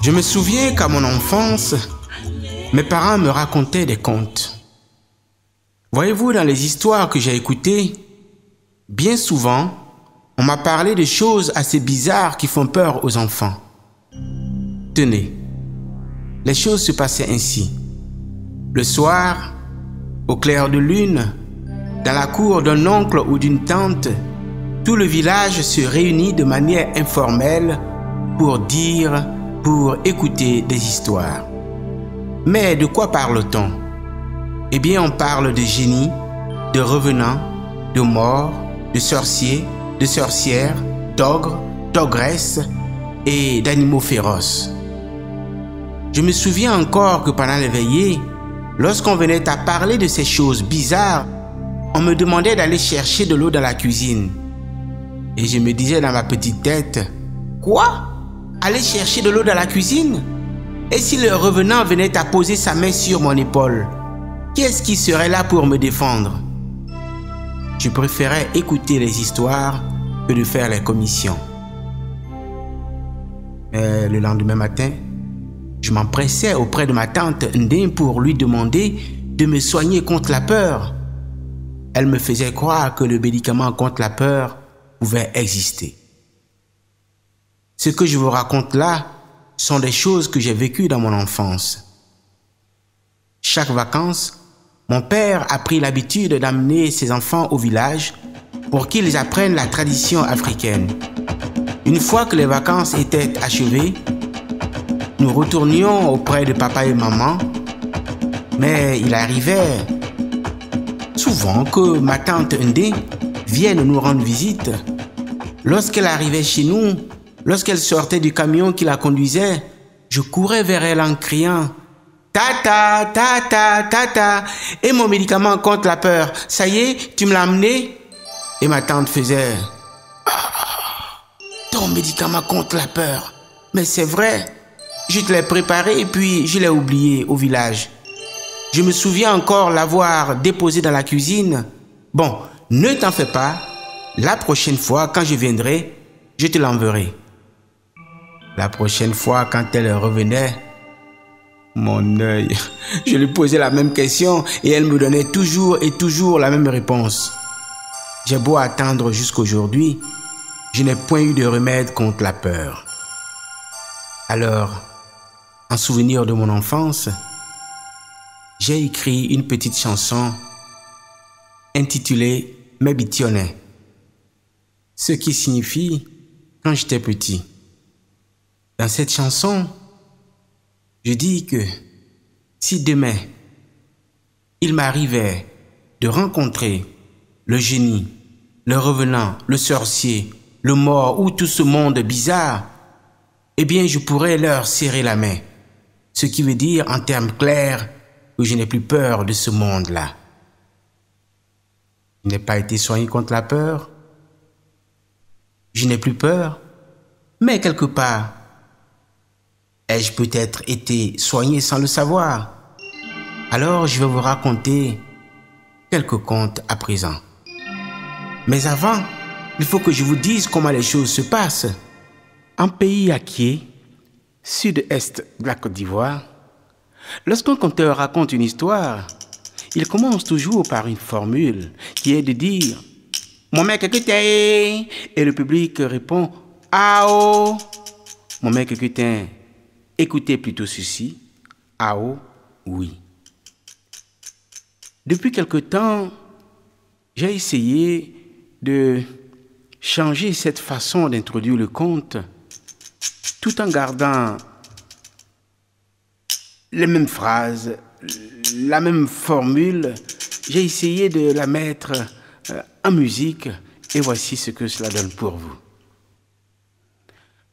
Je me souviens qu'à mon enfance, mes parents me racontaient des contes. Voyez-vous, dans les histoires que j'ai écoutées, bien souvent, on m'a parlé de choses assez bizarres qui font peur aux enfants. Tenez, les choses se passaient ainsi. Le soir, au clair de lune, dans la cour d'un oncle ou d'une tante, tout le village se réunit de manière informelle pour écouter des histoires. Mais de quoi parle-t-on? Eh bien, on parle de génies, de revenants, de morts, de sorciers, de sorcières, d'ogres, d'ogresses et d'animaux féroces. Je me souviens encore que pendant les veillées, lorsqu'on venait à parler de ces choses bizarres, on me demandait d'aller chercher de l'eau dans la cuisine. Et je me disais dans ma petite tête, quoi? Aller chercher de l'eau dans la cuisine? Et si le revenant venait à poser sa main sur mon épaule, qui est-ce qui serait là pour me défendre? Je préférais écouter les histoires que de faire les commissions. Mais le lendemain matin, je m'empressais auprès de ma tante Ndin pour lui demander de me soigner contre la peur. Elle me faisait croire que le médicament contre la peur pouvait exister. Ce que je vous raconte là sont des choses que j'ai vécues dans mon enfance. Chaque vacances, mon père a pris l'habitude d'amener ses enfants au village pour qu'ils apprennent la tradition africaine. Une fois que les vacances étaient achevées, nous retournions auprès de papa et maman, mais il arrivait souvent que ma tante Ndé vienne nous rendre visite. Lorsqu'elle arrivait chez nous, lorsqu'elle sortait du camion qui la conduisait, je courais vers elle en criant « Tata, tata, tata, et mon médicament contre la peur, ça y est, tu me l'as amené ?» Et ma tante faisait « Ton médicament contre la peur, mais c'est vrai, je te l'ai préparé et puis je l'ai oublié au village. Je me souviens encore l'avoir déposé dans la cuisine. Bon, ne t'en fais pas, la prochaine fois quand je viendrai, je te l'enverrai. » La prochaine fois, quand elle revenait, mon œil, je lui posais la même question et elle me donnait toujours et toujours la même réponse. J'ai beau attendre jusqu'aujourd'hui, je n'ai point eu de remède contre la peur. Alors, en souvenir de mon enfance, j'ai écrit une petite chanson intitulée « Mebitionne », ce qui signifie « quand j'étais petit ». Dans cette chanson, je dis que si demain, il m'arrivait de rencontrer le génie, le revenant, le sorcier, le mort ou tout ce monde bizarre, eh bien je pourrais leur serrer la main. Ce qui veut dire en termes clairs que je n'ai plus peur de ce monde-là. Je n'ai pas été soigné contre la peur. Je n'ai plus peur. Mais quelque part, ai-je peut-être été soigné sans le savoir? Alors je vais vous raconter quelques contes à présent. Mais avant, il faut que je vous dise comment les choses se passent. En pays Aké, sud-est de la Côte d'Ivoire, lorsqu'un conteur raconte une histoire, il commence toujours par une formule qui est de dire « Mon mec écoutez » et le public répond « Ao ». Mon mec écoutez, écoutez plutôt ceci, « Ao, oui ». Depuis quelque temps, j'ai essayé de changer cette façon d'introduire le conte tout en gardant les mêmes phrases, la même formule. J'ai essayé de la mettre en musique Et voici ce que cela donne pour vous.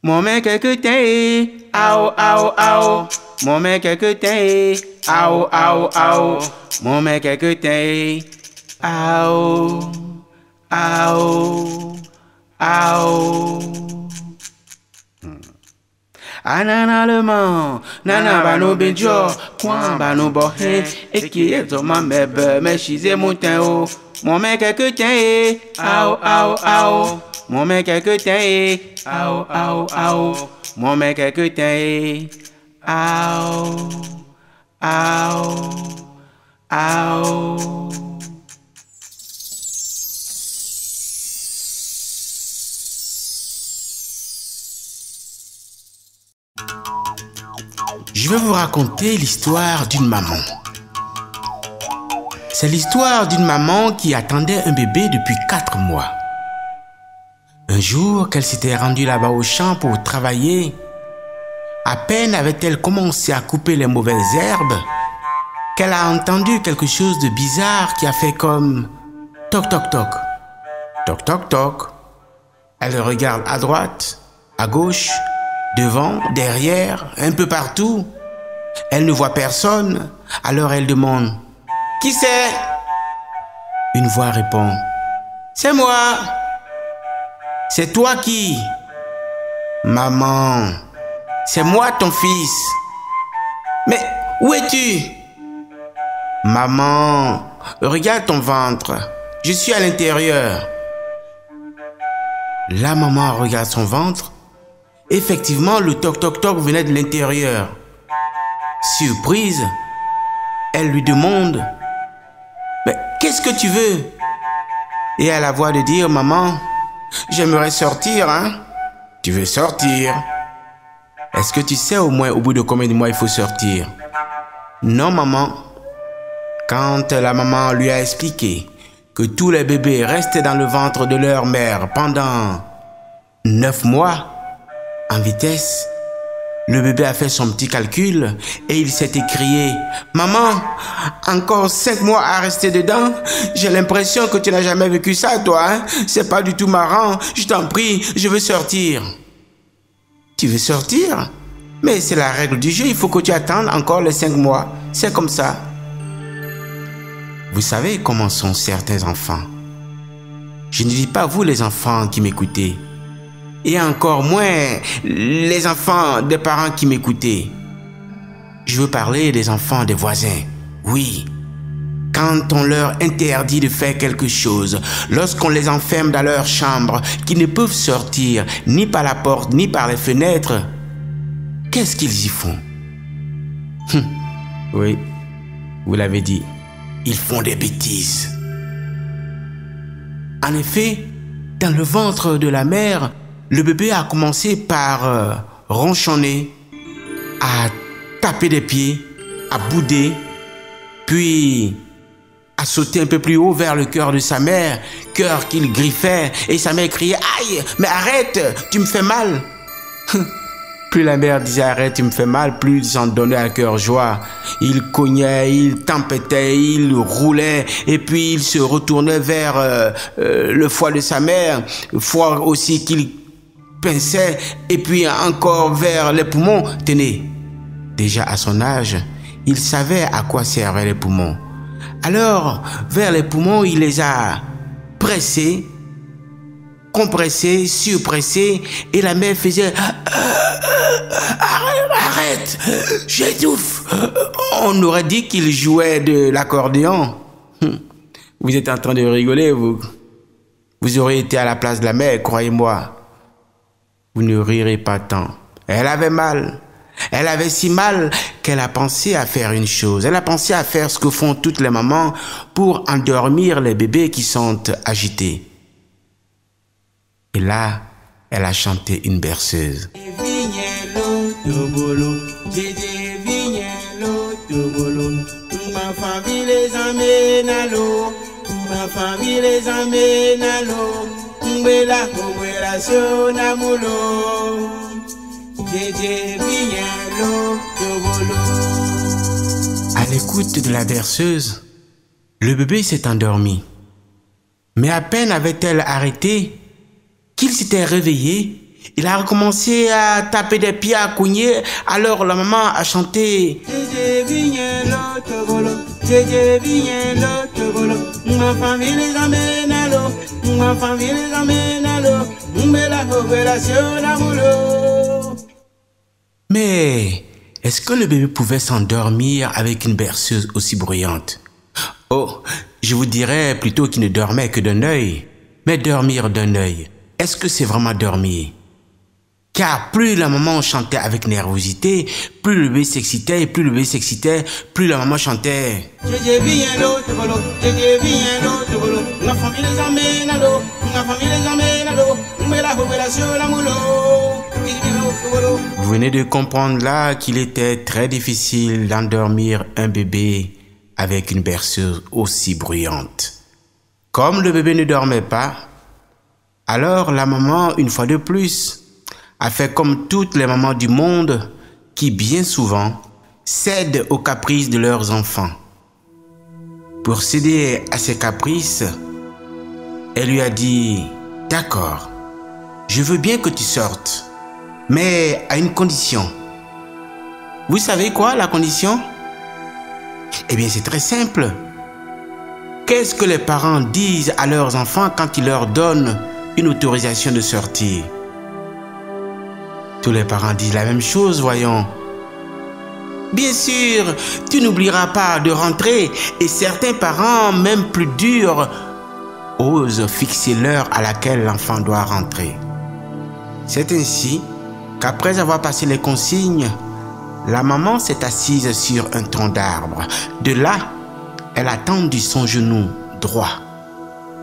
Mon mec que t'es, ao, ao, ao. Mon mec que t'es, ao, ao, ao. Mon mec que t'es, ao, ao, ao. Anana le man, nana ba no benjo, kwan ba no bohe, et qui est au ma mebe, mais chisé montin o. Mon mec que t'es, ao, ao, ao. Mon mec que t'es, ao, ao, ao. Mon mec que t'es, ao, ao, ao. Je vais vous raconter l'histoire d'une maman. C'est l'histoire d'une maman qui attendait un bébé depuis 4 mois. Un jour qu'elle s'était rendue là-bas au champ pour travailler, à peine avait-elle commencé à couper les mauvaises herbes qu'elle a entendu quelque chose de bizarre qui a fait comme toc toc toc, toc toc toc. Elle regarde à droite, à gauche, devant, derrière, un peu partout. Elle ne voit personne, alors elle demande « Qui c'est ?» Une voix répond « C'est moi !»« C'est toi qui ?»« Maman, c'est moi ton fils. »« Mais où es-tu ?»« Maman, regarde ton ventre, je suis à l'intérieur. » La maman regarde son ventre. Effectivement, le toc-toc-toc venait de l'intérieur. Surprise, elle lui demande « Mais qu'est-ce que tu veux ?» Et elle a la voix de dire « Maman, j'aimerais sortir, hein ?»« Tu veux sortir? Est-ce que tu sais au moins au bout de combien de mois il faut sortir? » « Non, maman. » Quand la maman lui a expliqué que tous les bébés restaient dans le ventre de leur mère pendant 9 mois, en vitesse, le bébé a fait son petit calcul et il s'est écrié « Maman, encore 5 mois à rester dedans? J'ai l'impression que tu n'as jamais vécu ça, toi, hein? C'est pas du tout marrant. Je t'en prie, je veux sortir. » Tu veux sortir? Mais c'est la règle du jeu, il faut que tu attendes encore les 5 mois. C'est comme ça. Vous savez comment sont certains enfants. Je ne dis pas vous les enfants qui m'écoutez. Et encore moins les enfants des parents qui m'écoutaient. Je veux parler des enfants des voisins. Oui. Quand on leur interdit de faire quelque chose, lorsqu'on les enferme dans leur chambre, qu'ils ne peuvent sortir ni par la porte ni par les fenêtres, qu'est-ce qu'ils y font? Oui, vous l'avez dit, ils font des bêtises. En effet, dans le ventre de la mère, le bébé a commencé par ronchonner, à taper des pieds, à bouder, puis à sauter un peu plus haut vers le cœur de sa mère, cœur qu'il griffait, et sa mère criait « Aïe, mais arrête, tu me fais mal !» Plus la mère disait « Arrête, tu me fais mal », plus il s'en donnait à cœur joie. Il cognait, il tempêtait, il roulait, et puis il se retournait vers le foie de sa mère, foie aussi qu'il pinçait, et puis encore vers les poumons. Tenez, déjà à son âge, il savait à quoi servaient les poumons. Alors, vers les poumons, il les a pressés, compressés, surpressés, et la mère faisait arrête, j'étouffe. On aurait dit qu'il jouait de l'accordéon. Vous êtes en train de rigoler, vous. Vous auriez été à la place de la mère, croyez-moi. Vous ne rirez pas tant. Elle avait mal. Elle avait si mal qu'elle a pensé à faire une chose. Elle a pensé à faire ce que font toutes les mamans pour endormir les bébés qui sont agités. Et là, elle a chanté une berceuse. À l'écoute de la berceuse, le bébé s'est endormi. Mais à peine avait-elle arrêté qu'il s'était réveillé. Il a recommencé à taper des pieds, à cogner. Alors la maman a chanté. Mais est-ce que le bébé pouvait s'endormir avec une berceuse aussi bruyante? Oh, je vous dirais plutôt qu'il ne dormait que d'un œil. Mais dormir d'un œil, est-ce que c'est vraiment dormir? Car plus la maman chantait avec nervosité, plus le bébé s'excitait, et plus le bébé s'excitait, plus la maman chantait. Vous venez de comprendre là qu'il était très difficile d'endormir un bébé avec une berceuse aussi bruyante. Comme le bébé ne dormait pas, alors la maman, une fois de plus, a fait comme toutes les mamans du monde qui, bien souvent, cèdent aux caprices de leurs enfants. Pour céder à ses caprices, elle lui a dit « D'accord, je veux bien que tu sortes, mais à une condition. » Vous savez quoi, la condition? Eh bien, c'est très simple. Qu'est-ce que les parents disent à leurs enfants quand ils leur donnent une autorisation de sortir? Tous les parents disent la même chose, voyons. Bien sûr, tu n'oublieras pas de rentrer, et certains parents, même plus durs, osent fixer l'heure à laquelle l'enfant doit rentrer. C'est ainsi qu'après avoir passé les consignes, la maman s'est assise sur un tronc d'arbre. De là, elle a tendu son genou droit.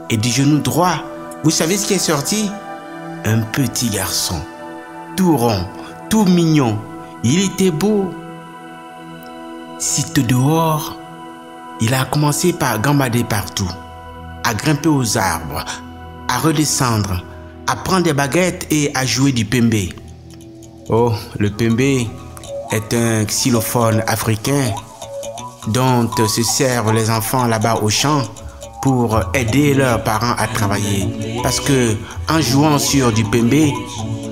Et du genou droit, vous savez ce qui est sorti? Un petit garçon. Tout rond, tout mignon. Il était beau. Sitôt dehors, il a commencé par gambader partout, à grimper aux arbres, à redescendre, à prendre des baguettes et à jouer du pembé. Oh, le pembé est un xylophone africain dont se servent les enfants là-bas au champ pour aider leurs parents à travailler. Parce que en jouant sur du pembé,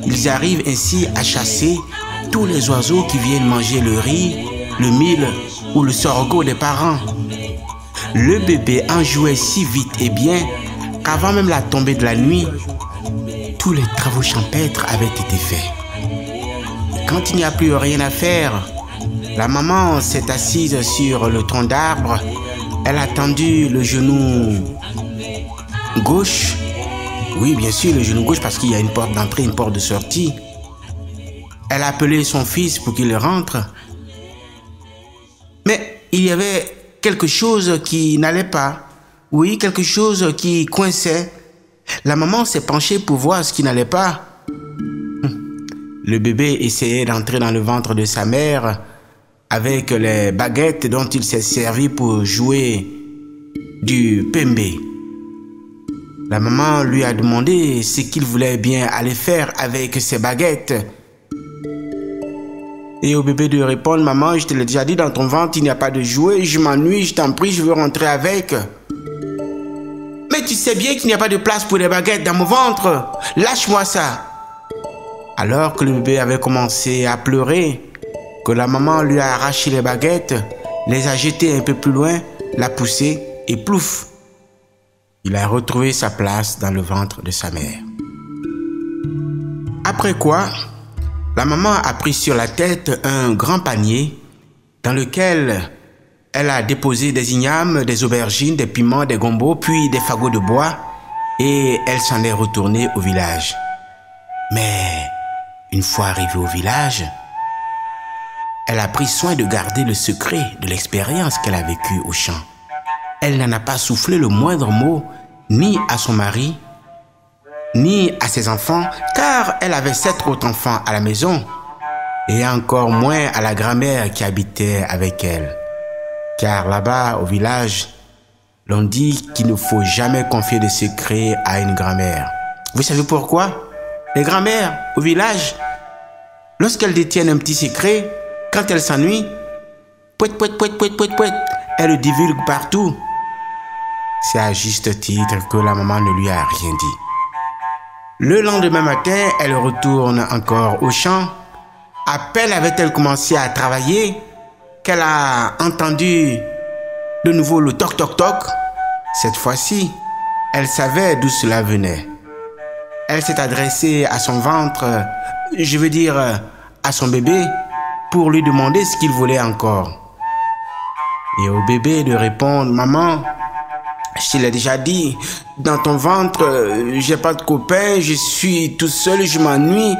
ils arrivent ainsi à chasser tous les oiseaux qui viennent manger le riz, le mil ou le sorgho des parents. Le bébé en jouait si vite et bien qu'avant même la tombée de la nuit, tous les travaux champêtres avaient été faits. Quand il n'y a plus rien à faire, la maman s'est assise sur le tronc d'arbre. Elle a tendu le genou gauche. Oui, bien sûr, le genou gauche parce qu'il y a une porte d'entrée, une porte de sortie. Elle a appelé son fils pour qu'il rentre. Mais il y avait quelque chose qui n'allait pas. Oui, quelque chose qui coinçait. La maman s'est penchée pour voir ce qui n'allait pas. Le bébé essayait d'entrer dans le ventre de sa mère avec les baguettes dont il s'est servi pour jouer du pembé. La maman lui a demandé ce qu'il voulait bien aller faire avec ses baguettes. Et au bébé de répondre, « Maman, je te l'ai déjà dit, dans ton ventre, il n'y a pas de jouet, je m'ennuie, je t'en prie, je veux rentrer avec. » « Mais tu sais bien qu'il n'y a pas de place pour les baguettes dans mon ventre, lâche-moi ça. » Alors que le bébé avait commencé à pleurer, que la maman lui a arraché les baguettes, les a jetées un peu plus loin, l'a poussé et plouf, il a retrouvé sa place dans le ventre de sa mère. Après quoi, la maman a pris sur la tête un grand panier dans lequel elle a déposé des ignames, des aubergines, des piments, des gombos, puis des fagots de bois et elle s'en est retournée au village. Mais une fois arrivée au village, elle a pris soin de garder le secret de l'expérience qu'elle a vécue au champ. Elle n'en a pas soufflé le moindre mot, ni à son mari, ni à ses enfants, car elle avait 7 autres enfants à la maison, et encore moins à la grand-mère qui habitait avec elle. Car là-bas, au village, l'on dit qu'il ne faut jamais confier de secrets à une grand-mère. Vous savez pourquoi? Les grand-mères, au village, lorsqu'elles détiennent un petit secret, quand elles s'ennuient, pouet, pouet, pouet, pouet, pouet, pouet, elles le divulguent partout. C'est à juste titre que la maman ne lui a rien dit. Le lendemain matin, elle retourne encore au champ. À peine avait-elle commencé à travailler qu'elle a entendu de nouveau le toc toc toc. Cette fois-ci, elle savait d'où cela venait. Elle s'est adressée à son ventre, je veux dire à son bébé, pour lui demander ce qu'il voulait encore. Et au bébé de répondre: maman, je te l'ai déjà dit, dans ton ventre, j'ai pas de copain, je suis tout seul, je m'ennuie.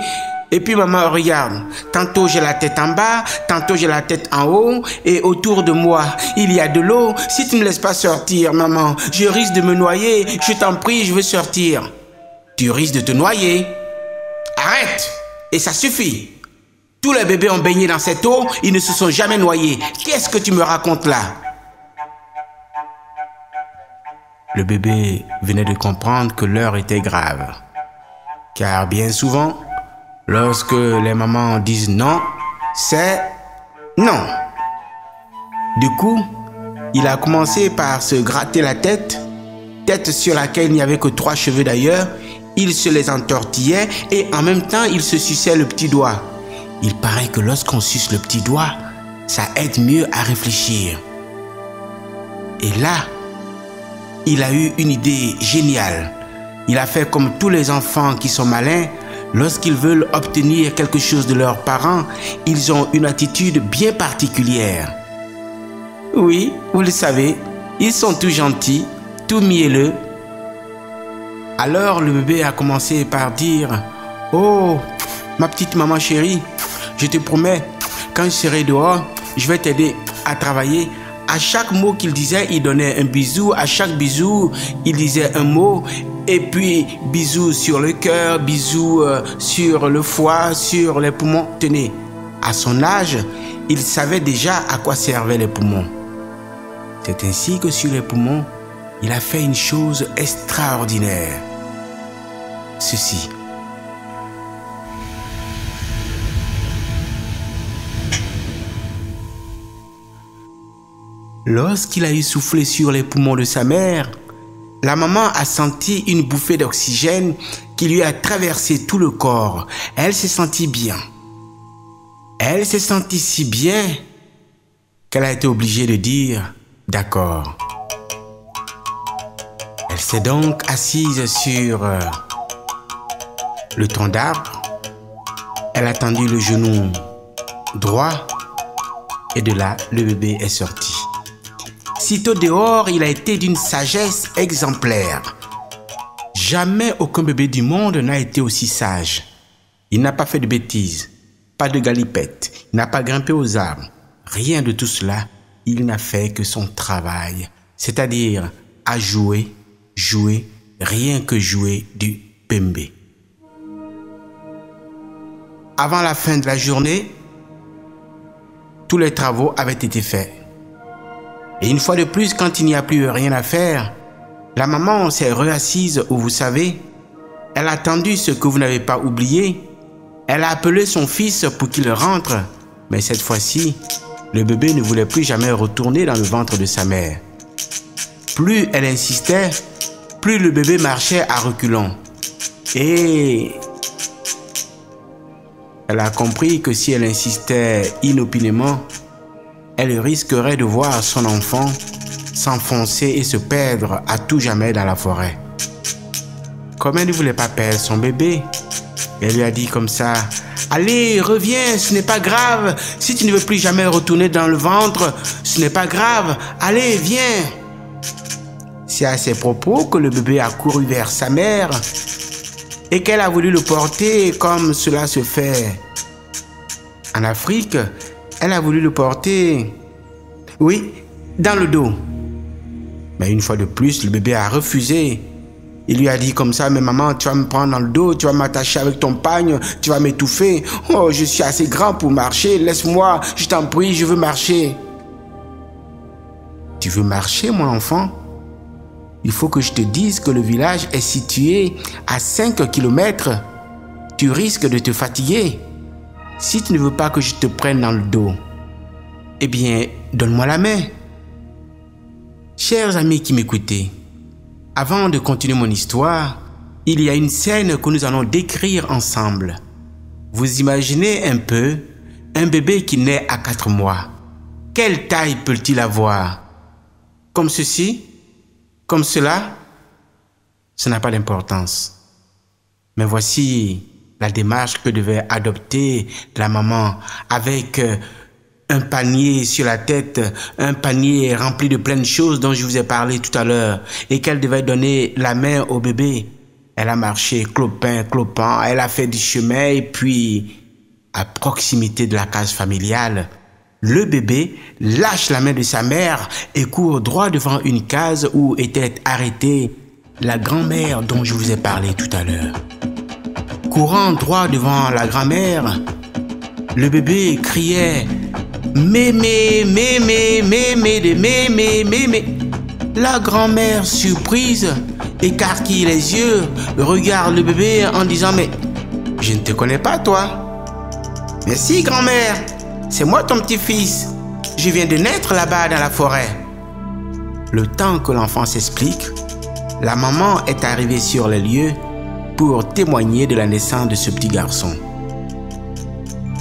Et puis maman, regarde, tantôt j'ai la tête en bas, tantôt j'ai la tête en haut, et autour de moi, il y a de l'eau. Si tu ne me laisses pas sortir, maman, je risque de me noyer. Je t'en prie, je veux sortir. Tu risques de te noyer. Arrête! Et ça suffit. Tous les bébés ont baigné dans cette eau, ils ne se sont jamais noyés. Qu'est-ce que tu me racontes là? Le bébé venait de comprendre que l'heure était grave. Car bien souvent, lorsque les mamans disent non, c'est non. Du coup, il a commencé par se gratter la tête sur laquelle il n'y avait que 3 cheveux d'ailleurs. Il se les entortillait et en même temps, il se suçait le petit doigt. Il paraît que lorsqu'on suce le petit doigt, ça aide mieux à réfléchir. Et là, il a eu une idée géniale. Il a fait comme tous les enfants qui sont malins. Lorsqu'ils veulent obtenir quelque chose de leurs parents, ils ont une attitude bien particulière. Oui, vous le savez, ils sont tout gentils, tout mielleux. Alors le bébé a commencé par dire: oh, ma petite maman chérie, je te promets, quand je serai dehors, je vais t'aider à travailler. À chaque mot qu'il disait, il donnait un bisou. À chaque bisou, il disait un mot. Et puis, bisous sur le cœur, bisous sur le foie, sur les poumons. Tenez, à son âge, il savait déjà à quoi servaient les poumons. C'est ainsi que sur les poumons, il a fait une chose extraordinaire. Ceci. Lorsqu'il a eu soufflé sur les poumons de sa mère, la maman a senti une bouffée d'oxygène qui lui a traversé tout le corps. Elle s'est sentie bien. Elle s'est sentie si bien qu'elle a été obligée de dire « d'accord ». Elle s'est donc assise sur le tronc d'arbre. Elle a tendu le genou droit et de là, le bébé est sorti. Sitôt dehors, il a été d'une sagesse exemplaire. Jamais aucun bébé du monde n'a été aussi sage. Il n'a pas fait de bêtises, pas de galipettes, il n'a pas grimpé aux arbres. Rien de tout cela, il n'a fait que son travail, c'est-à-dire à jouer, rien que jouer du pembe. Avant la fin de la journée, tous les travaux avaient été faits. Et une fois de plus, quand il n'y a plus rien à faire, la maman s'est réassise où vous savez, elle a attendu ce que vous n'avez pas oublié. Elle a appelé son fils pour qu'il rentre, mais cette fois-ci, le bébé ne voulait plus jamais retourner dans le ventre de sa mère. Plus elle insistait, plus le bébé marchait à reculons. Et elle a compris que si elle insistait inopinément, elle risquerait de voir son enfant s'enfoncer et se perdre à tout jamais dans la forêt. Comme elle ne voulait pas perdre son bébé, elle lui a dit comme ça: « Allez, reviens, ce n'est pas grave. Si tu ne veux plus jamais retourner dans le ventre, ce n'est pas grave. Allez, viens. » C'est à ces propos que le bébé a couru vers sa mère et qu'elle a voulu le porter comme cela se fait en Afrique. Elle a voulu le porter, oui, dans le dos. Mais une fois de plus, le bébé a refusé. Il lui a dit comme ça: « Mais maman, tu vas me prendre dans le dos, tu vas m'attacher avec ton pagne, tu vas m'étouffer. Oh, je suis assez grand pour marcher, laisse-moi, je t'en prie, je veux marcher. » Tu veux marcher, mon enfant? Il faut que je te dise que le village est situé à 5 km. Tu risques de te fatiguer. Si tu ne veux pas que je te prenne dans le dos, eh bien, donne-moi la main. Chers amis qui m'écoutez, Avant de continuer mon histoire, il y a une scène que nous allons décrire ensemble. Vous imaginez un peu un bébé qui naît à 4 mois. Quelle taille peut-il avoir? Comme ceci? Comme cela? Ça n'a pas d'importance. Mais voici la démarche que devait adopter la maman avec un panier sur la tête, un panier rempli de plein de choses dont je vous ai parlé tout à l'heure et qu'elle devait donner la main au bébé. Elle a marché clopin, clopin, elle a fait du chemin et puis, à proximité de la case familiale, le bébé lâche la main de sa mère et court droit devant une case où était arrêtée la grand-mère dont je vous ai parlé tout à l'heure. Courant droit devant la grand-mère, le bébé criait « Mémé, mémé, mémé, mémé, mémé ». La grand-mère, surprise, écarquille les yeux, regarde le bébé en disant « Mais je ne te connais pas, toi ?»« Mais si, grand-mère, c'est moi ton petit-fils. Je viens de naître là-bas dans la forêt. » Le temps que l'enfant s'explique, la maman est arrivée sur les lieux pour témoigner de la naissance de ce petit garçon.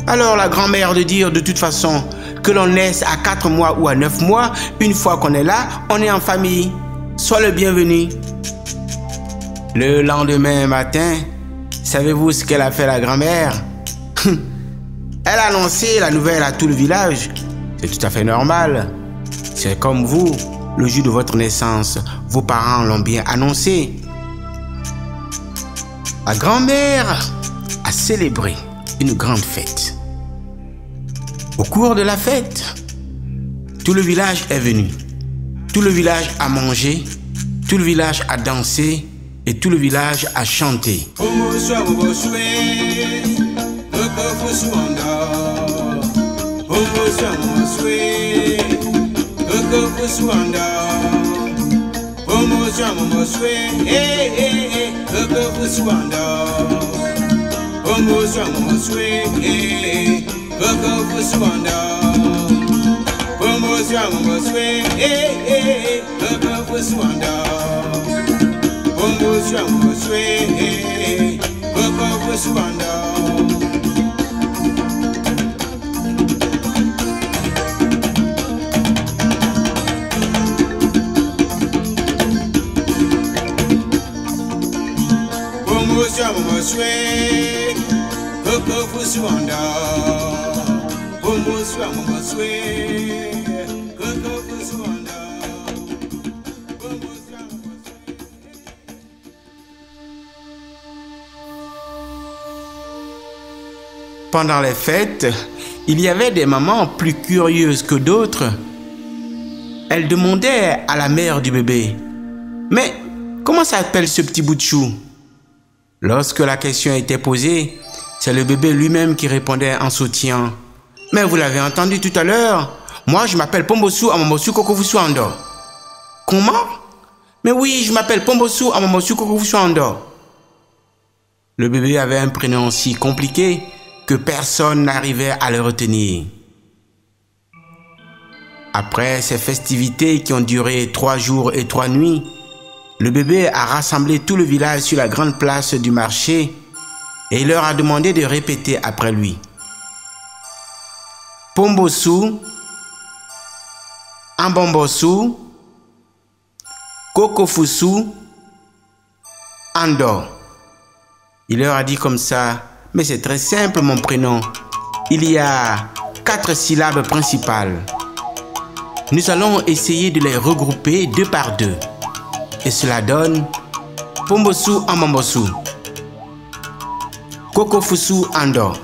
Alors la grand-mère de dire de toute façon que l'on naisse à 4 mois ou à 9 mois, une fois qu'on est là, on est en famille. Sois le bienvenu. Le lendemain matin, savez-vous ce qu'elle a fait la grand-mère? Elle a annoncé la nouvelle à tout le village. C'est tout à fait normal. C'est comme vous, le jour de votre naissance, vos parents l'ont bien annoncé. La grand-mère a célébré une grande fête. Au cours de la fête, tout le village est venu. Tout le village a mangé, tout le village a dansé et tout le village a chanté. Pendant les fêtes, il y avait des mamans plus curieuses que d'autres. Elles demandaient à la mère du bébé « Mais comment s'appelle ce petit bout de chou ?» Lorsque la question était posée, c'est le bébé lui-même qui répondait en soutien. « Mais vous l'avez entendu tout à l'heure, moi je m'appelle Pombosu Amamosu Kokofusu Ando. »« Comment ?»« Mais oui, je m'appelle Pombosu Amamosu Kokofusu Ando. » Le bébé avait un prénom si compliqué que personne n'arrivait à le retenir. Après ces festivités qui ont duré 3 jours et 3 nuits, le bébé a rassemblé tout le village sur la grande place du marché et il leur a demandé de répéter après lui. Pombosu, Ambombosu, Kokofusu, Ando. Il leur a dit comme ça, mais c'est très simple mon prénom. Il y a 4 syllabes principales. Nous allons essayer de les regrouper 2 par 2. Et cela donne Pombosu Ambombosu, Kokofusu Ando.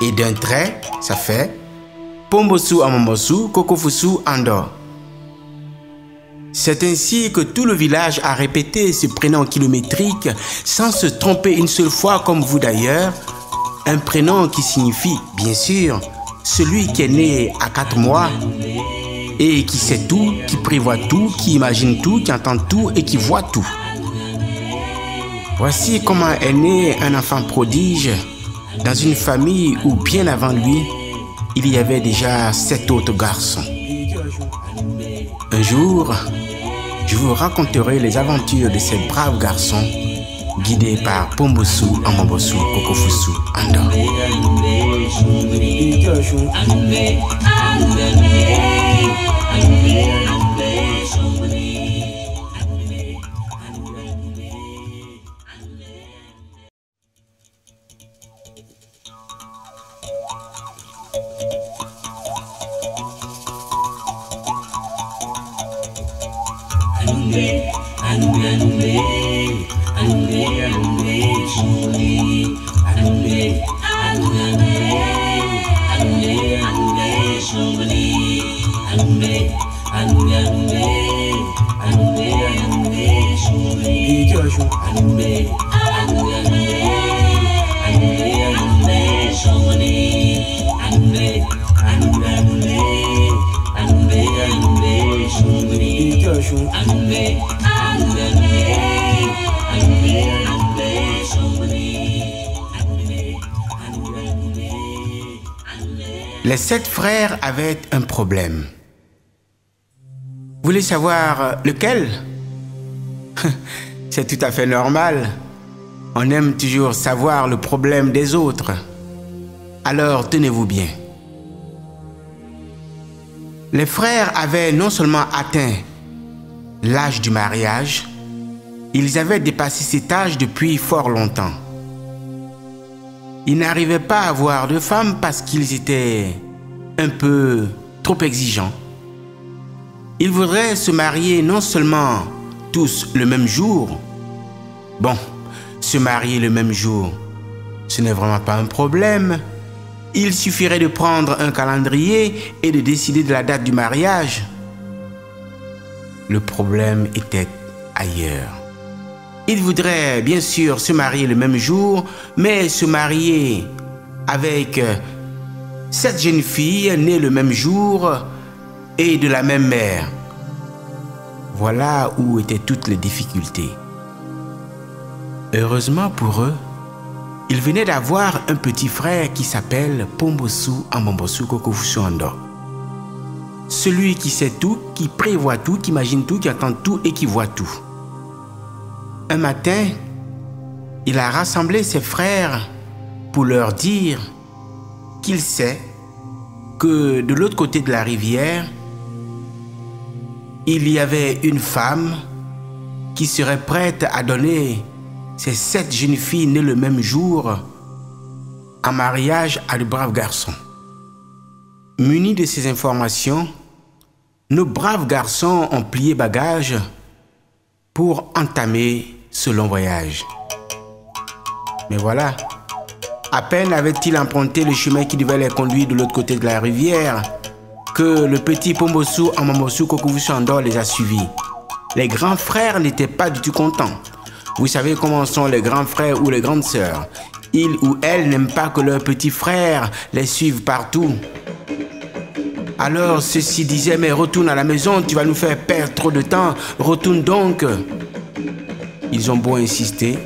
Et d'un trait, ça fait Pombosu Ambombosu, Kokofusu Ando. C'est ainsi que tout le village a répété ce prénom kilométrique sans se tromper une seule fois comme vous d'ailleurs. Un prénom qui signifie, bien sûr, celui qui est né à 4 mois et qui sait tout, qui prévoit tout, qui imagine tout, qui entend tout et qui voit tout. Voici comment est né un enfant prodige dans une famille où bien avant lui, il y avait déjà 7 autres garçons. Un jour, je vous raconterai les aventures de ces braves garçons guidés par Pombosu Amambosu Kokofusu Ando. Les 7 frères avaient un problème. Vous voulez savoir lequel? C'est tout à fait normal. On aime toujours savoir le problème des autres. Alors tenez-vous bien. Les frères avaient non seulement atteint l'âge du mariage, ils avaient dépassé cet âge depuis fort longtemps. Ils n'arrivaient pas à avoir de femme parce qu'ils étaient un peu trop exigeants. Ils voudraient se marier non seulement tous le même jour. Bon, se marier le même jour, ce n'est vraiment pas un problème. Il suffirait de prendre un calendrier et de décider de la date du mariage. Le problème était ailleurs. Ils voudraient bien sûr se marier le même jour, mais se marier avec 7 jeunes filles nées le même jour et de la même mère. Voilà où étaient toutes les difficultés. Heureusement pour eux, ils venaient d'avoir un petit frère qui s'appelle Pombosu Amambosu Kokofusu Ando. Celui qui sait tout, qui prévoit tout, qui imagine tout, qui entend tout et qui voit tout. Un matin, il a rassemblé ses frères pour leur dire qu'il sait que de l'autre côté de la rivière, il y avait une femme qui serait prête à donner ces 7 jeunes filles nées le même jour en mariage à de braves garçons. Munis de ces informations, nos braves garçons ont plié bagages pour entamer ce long voyage. Mais voilà, à peine avaient-ils emprunté le chemin qui devait les conduire de l'autre côté de la rivière que le petit Pombosu Amambosu Kokofusu Ando les a suivis. Les grands frères n'étaient pas du tout contents. Vous savez comment sont les grands frères ou les grandes sœurs. Ils ou elles n'aiment pas que leurs petits frères les suivent partout. Alors ceux-ci disaient, mais retourne à la maison, tu vas nous faire perdre trop de temps, retourne donc. Ils ont beau insister,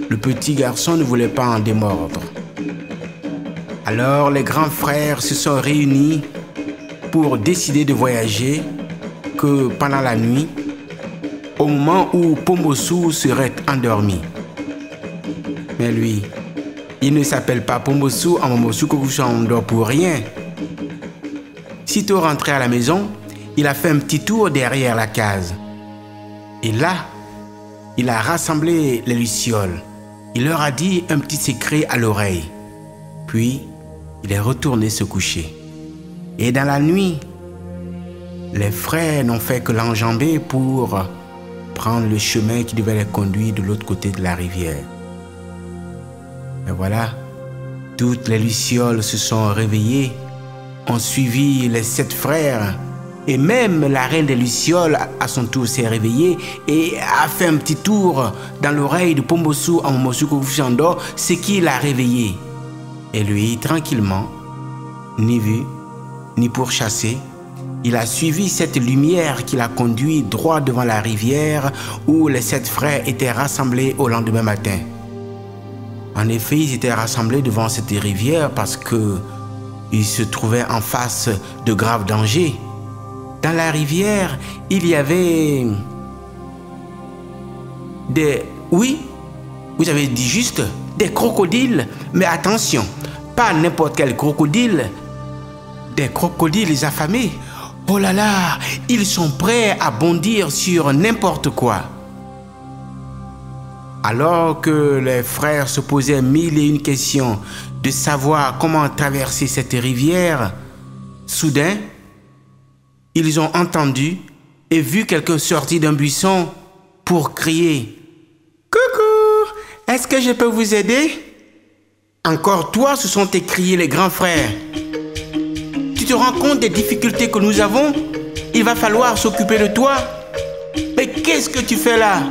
le petit garçon ne voulait pas en démordre. Alors les grands frères se sont réunis pour décider de voyager que pendant la nuit, au moment où Pombosu serait endormi. Mais lui, il ne s'appelle pas Pombosu Amambosu Kokofusu Ando pour rien. Sitôt rentré à la maison, il a fait un petit tour derrière la case. Et là, il a rassemblé les lucioles. Il leur a dit un petit secret à l'oreille. Puis, il est retourné se coucher. Et dans la nuit, les frères n'ont fait que l'enjamber pour prendre le chemin qui devait les conduire de l'autre côté de la rivière. Et voilà, toutes les lucioles se sont réveillées, ont suivi les 7 frères, et même la reine des lucioles à son tour s'est réveillée et a fait un petit tour dans l'oreille de Pombosu Amambosu Kokofusu Ando, ce qui l'a réveillé. Et lui, tranquillement, ni vu, ni pourchassé, il a suivi cette lumière qui l'a conduit droit devant la rivière où les 7 frères étaient rassemblés au lendemain matin. En effet, ils étaient rassemblés devant cette rivière parce qu'ils se trouvaient en face de graves dangers. dans la rivière, il y avait des... Oui, vous avez dit juste des crocodiles. Mais attention, pas n'importe quel crocodile. Des crocodiles affamés. Oh là là, ils sont prêts à bondir sur n'importe quoi. Alors que les frères se posaient mille et une questions de savoir comment traverser cette rivière, soudain, ils ont entendu et vu quelqu'un sortir d'un buisson pour crier « Coucou, est-ce que je peux vous aider ?» Encore toi, se sont écriés les grands frères. Tu te rends compte des difficultés que nous avons? Il va falloir s'occuper de toi. Mais qu'est-ce que tu fais là?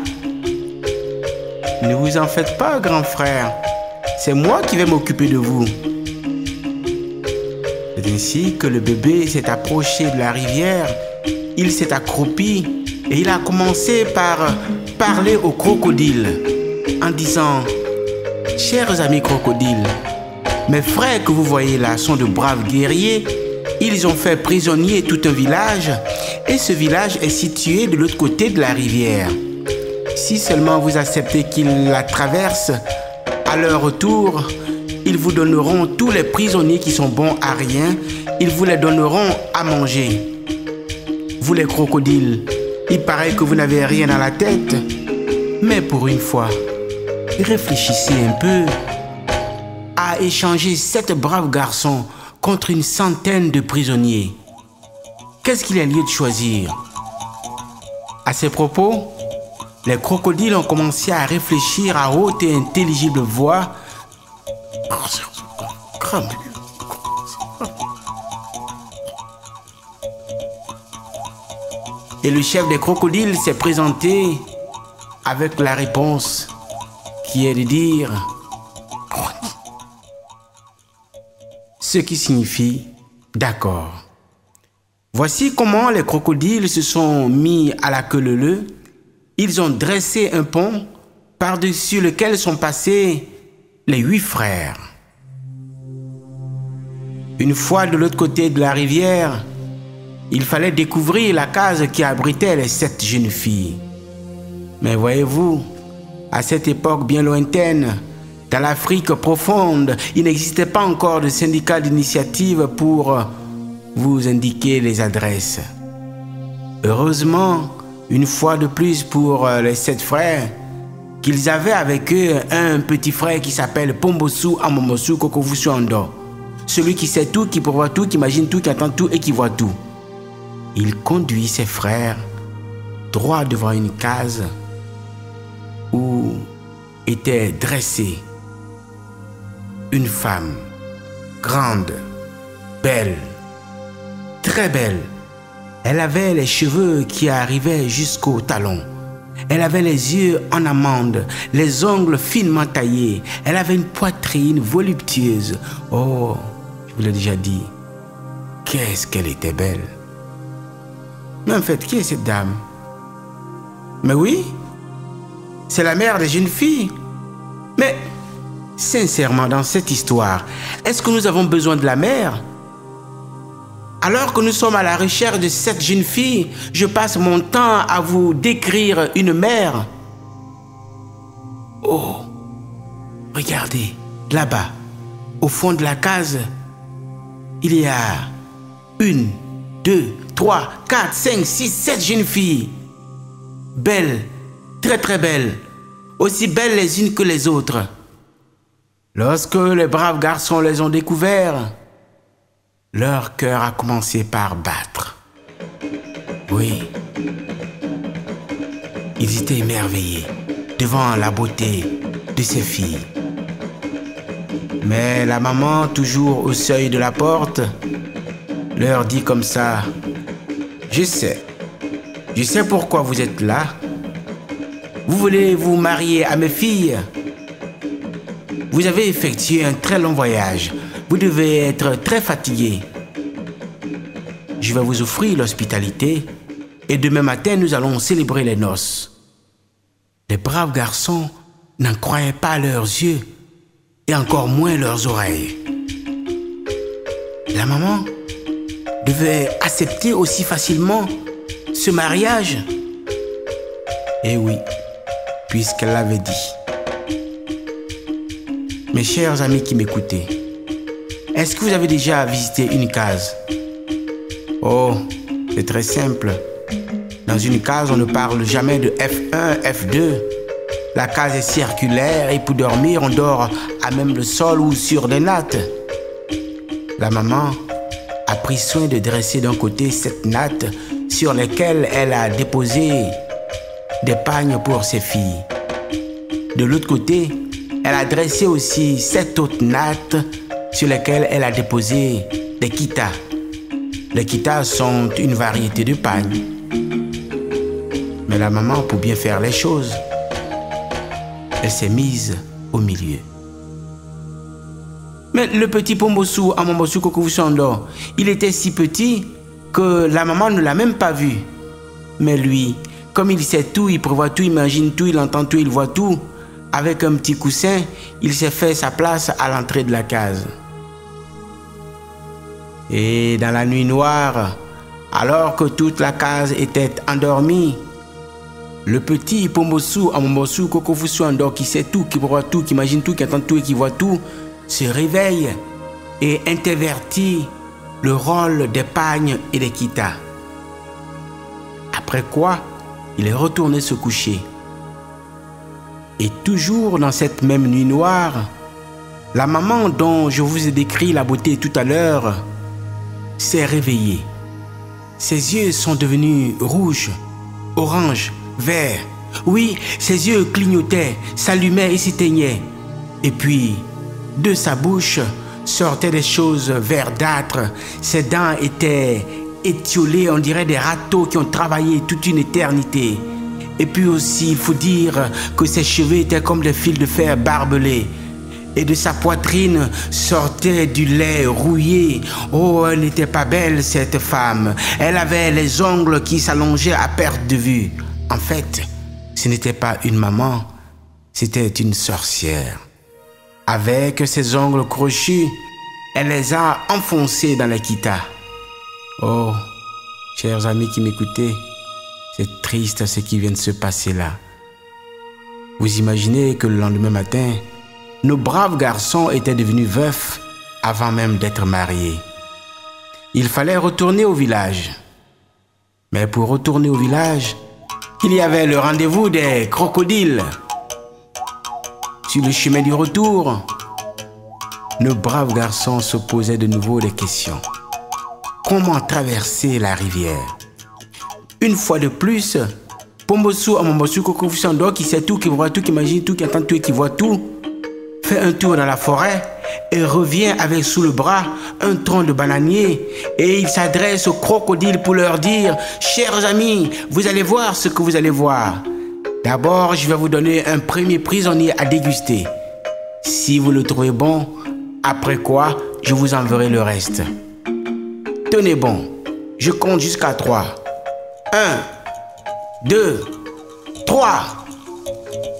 Ne vous en faites pas, grand frère. C'est moi qui vais m'occuper de vous. C'est ainsi que le bébé s'est approché de la rivière. Il s'est accroupi et il a commencé par parler aux crocodiles en disant « Chers amis crocodiles, mes frères que vous voyez là sont de braves guerriers. Ils ont fait prisonnier tout un village et ce village est situé de l'autre côté de la rivière. Si seulement vous acceptez qu'ils la traversent, à leur retour, ils vous donneront tous les prisonniers qui sont bons à rien. Ils vous les donneront à manger. Vous les crocodiles, il paraît que vous n'avez rien dans la tête. Mais pour une fois, réfléchissez un peu à échanger 7 braves garçons contre une centaine de prisonniers. Qu'est-ce qu'il y a lieu de choisir? À ces propos, les crocodiles ont commencé à réfléchir à haute et intelligible voix. Et le chef des crocodiles s'est présenté avec la réponse qui est de dire ce qui signifie d'accord. Voici comment les crocodiles se sont mis à la queue leu-leu. Ils ont dressé un pont par-dessus lequel sont passés les 8 frères. Une fois de l'autre côté de la rivière, il fallait découvrir la case qui abritait les 7 jeunes filles. Mais voyez-vous, à cette époque bien lointaine, dans l'Afrique profonde, il n'existait pas encore de syndicat d'initiative pour vous indiquer les adresses. Heureusement, une fois de plus pour les 7 frères, qu'ils avaient avec eux un petit frère qui s'appelle Pombosu Amomosu Kokovusu Ando. Celui qui sait tout, qui prévoit tout, qui imagine tout, qui entend tout et qui voit tout. Il conduit ses frères droit devant une case où était dressée une femme grande, belle, très belle. Elle avait les cheveux qui arrivaient jusqu'aux talons. Elle avait les yeux en amande, les ongles finement taillés. Elle avait une poitrine voluptueuse. Oh, je vous l'ai déjà dit, qu'est-ce qu'elle était belle. Mais en fait, qui est cette dame? Mais oui, c'est la mère des jeunes filles. Mais, sincèrement, dans cette histoire, est-ce que nous avons besoin de la mère? Alors que nous sommes à la recherche de cette jeune fille, je passe mon temps à vous décrire une mère. Oh, regardez, là-bas, au fond de la case, il y a 1, 2, 3, 4, 5, 6, 7 jeunes filles. Belles, très très belles, aussi belles les unes que les autres. Lorsque les braves garçons les ont découvertes, leur cœur a commencé par battre. Oui, ils étaient émerveillés devant la beauté de ces filles. Mais la maman, toujours au seuil de la porte, leur dit comme ça: « Je sais pourquoi vous êtes là. Vous voulez vous marier à mes filles. Vous avez effectué un très long voyage. Vous devez être très fatigué. Je vais vous offrir l'hospitalité et demain matin, nous allons célébrer les noces. » Les braves garçons n'en croyaient pas leurs yeux et encore moins leurs oreilles. La maman devait accepter aussi facilement ce mariage? Eh oui, puisqu'elle l'avait dit. Mes chers amis qui m'écoutez, est-ce que vous avez déjà visité une case? Oh, c'est très simple. Dans une case, on ne parle jamais de F1, F2. La case est circulaire et pour dormir, on dort à même le sol ou sur des nattes. La maman a pris soin de dresser d'un côté cette natte sur lesquelles elle a déposé des pagnes pour ses filles. De l'autre côté, elle a dressé aussi 7 autres nattes sur lesquelles elle a déposé des kitas. Les kitas sont une variété de pagnes. Mais la maman, pour bien faire les choses, elle s'est mise au milieu. Mais le petit Pombossou, Amambossou Kokovusondo, il était si petit que la maman ne l'a même pas vu. Mais lui, comme il sait tout, il prévoit tout, il imagine tout, il entend tout, il voit tout, avec un petit coussin, il s'est fait sa place à l'entrée de la case. Et dans la nuit noire, alors que toute la case était endormie, le petit Pombossou, Amambossou Kokovusondo, qui sait tout, qui prévoit tout, qui imagine tout, qui entend tout et qui voit tout, se réveille et intervertit le rôle des pagnes et des kitas. Après quoi, il est retourné se coucher. Et toujours dans cette même nuit noire, la maman dont je vous ai décrit la beauté tout à l'heure s'est réveillée. Ses yeux sont devenus rouges, orange, verts. Oui, ses yeux clignotaient, s'allumaient et s'éteignaient. Et puis, de sa bouche sortaient des choses verdâtres. Ses dents étaient étiolées, on dirait des râteaux qui ont travaillé toute une éternité. Et puis aussi, il faut dire que ses cheveux étaient comme des fils de fer barbelés. Et de sa poitrine sortait du lait rouillé. Oh, elle n'était pas belle, cette femme. Elle avait les ongles qui s'allongeaient à perte de vue. En fait, ce n'était pas une maman, c'était une sorcière. Avec ses ongles crochus, elle les a enfoncés dans les kitas. Oh, chers amis qui m'écoutez, c'est triste ce qui vient de se passer là. Vous imaginez que le lendemain matin, nos braves garçons étaient devenus veufs avant même d'être mariés. Il fallait retourner au village. Mais pour retourner au village, il y avait le rendez-vous des crocodiles. Sur le chemin du retour, nos braves garçons se posaient de nouveau des questions. Comment traverser la rivière? Une fois de plus, Pombossou, Amambossou Kokovusondo, qui sait tout, qui voit tout, qui imagine tout, qui entend tout et qui voit tout, fait un tour dans la forêt et revient avec sous le bras un tronc de bananier et il s'adresse aux crocodiles pour leur dire « Chers amis, vous allez voir ce que vous allez voir. D'abord, je vais vous donner un premier prisonnier à déguster. Si vous le trouvez bon, après quoi, je vous enverrai le reste. Tenez bon, je compte jusqu'à 3. 1, 2, 3.